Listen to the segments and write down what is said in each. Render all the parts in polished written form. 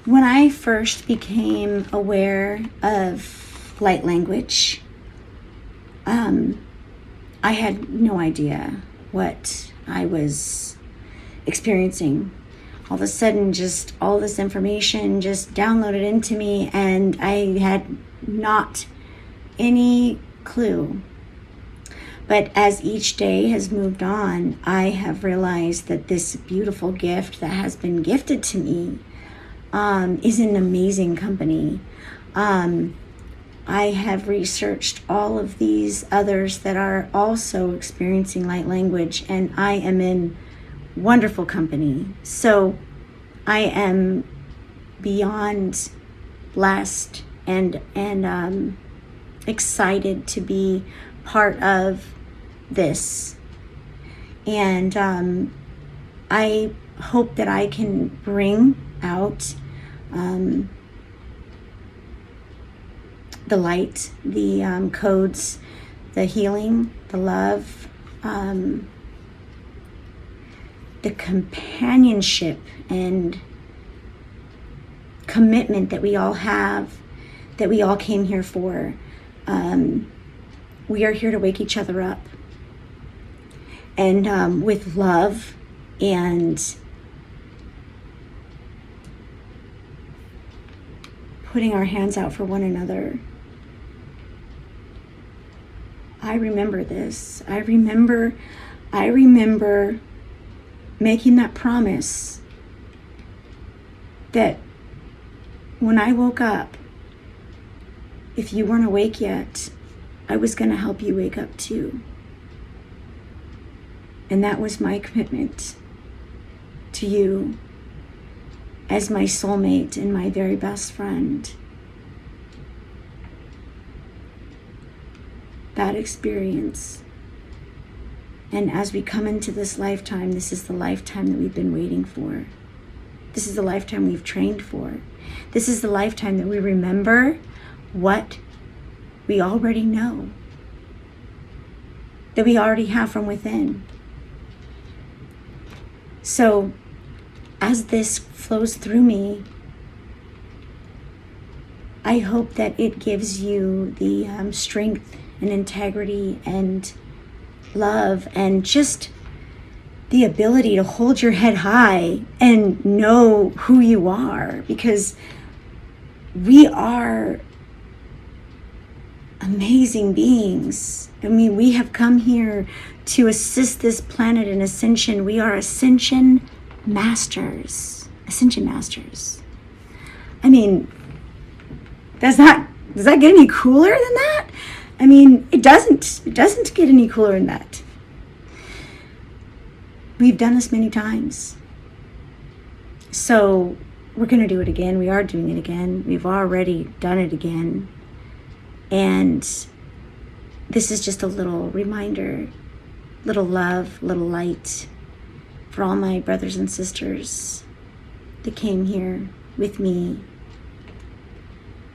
When I first became aware of light language, I had no idea what I was experiencing. All of a sudden, just all this information just downloaded into me, and I had not any clue. But as each day has moved on, I have realized that this beautiful gift that has been gifted to me is an amazing company. I have researched all of these others that are also experiencing light language, and I am in wonderful company. So I am beyond blessed and excited to be part of this. And I hope that I can bring out the light, the codes, the healing, the love, the companionship and commitment that we all have, that we all came here for. We are here to wake each other up, and with love and putting our hands out for one another. I remember this. I remember making that promise that when I woke up, if you weren't awake yet, I was going to help you wake up too. And that was my commitment to you as my soulmate and my very best friend. That experience. And as we come into this lifetime, this is the lifetime that we've been waiting for. This is the lifetime we've trained for. This is the lifetime that we remember what we already know, that we already have from within. So as this flows through me, I hope that it gives you the strength and integrity and love and just the ability to hold your head high and know who you are, because we are amazing beings. I mean, we have come here to assist this planet in ascension. We are ascension masters. Ascension masters. I mean, does that get any cooler than that? I mean, it doesn't get any cooler than that. We've done this many times. So we're going to do it again. We are doing it again. We've already done it again. And this is just a little reminder, little love, little light for all my brothers and sisters that came here with me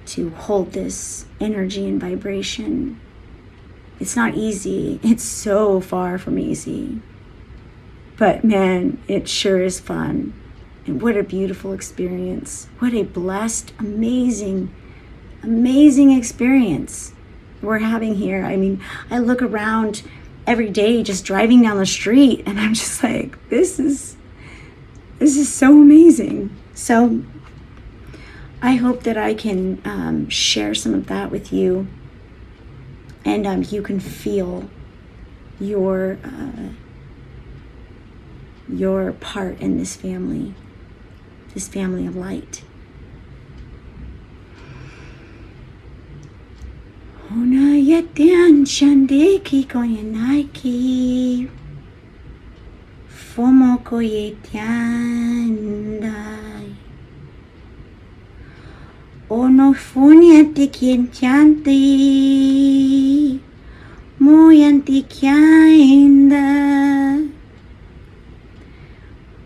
to hold this energy and vibration. It's not easy. It's so far from easy. But man, it sure is fun. And what a beautiful experience. What a blessed, amazing experience we're having here. I mean, I look around every day just driving down the street and I'm just like, this is so amazing. So I hope that I can share some of that with you, and you can feel your part in this family of light. Ona yetian shandeki koyanaiki fomo koyetiandai ono funia tikientianti moyanti kyainda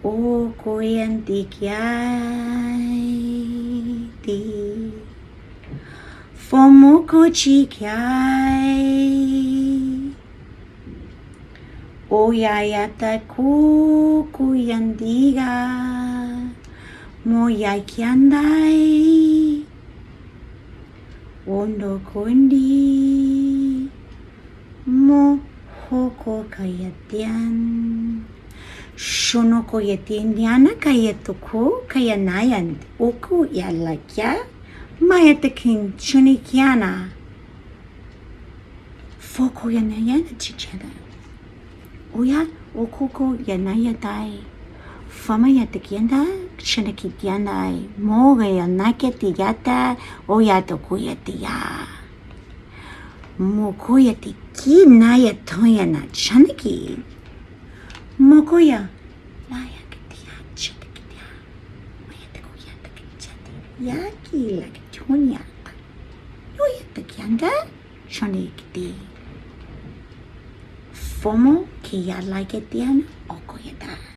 o koyanti kyaiti Fomoko chikai Oyayata kukuyandiga mo yakiandai wondo kondi mo hoko kayatian shono koyatiana kayatuko kayanayan oku yalakya mayatakin chunikiana foko yanayan chichada oya okoko yanayatai fama yatakianda shanakitiandai moga yanaketiyata oyatokuyatiya mokoyati kinaya toyana chanaki mokoya layakitiya chanakitiya mayatakoyata kichati yaki lakitonyata yoyatakianda shanakiti fomo kiyalaketiana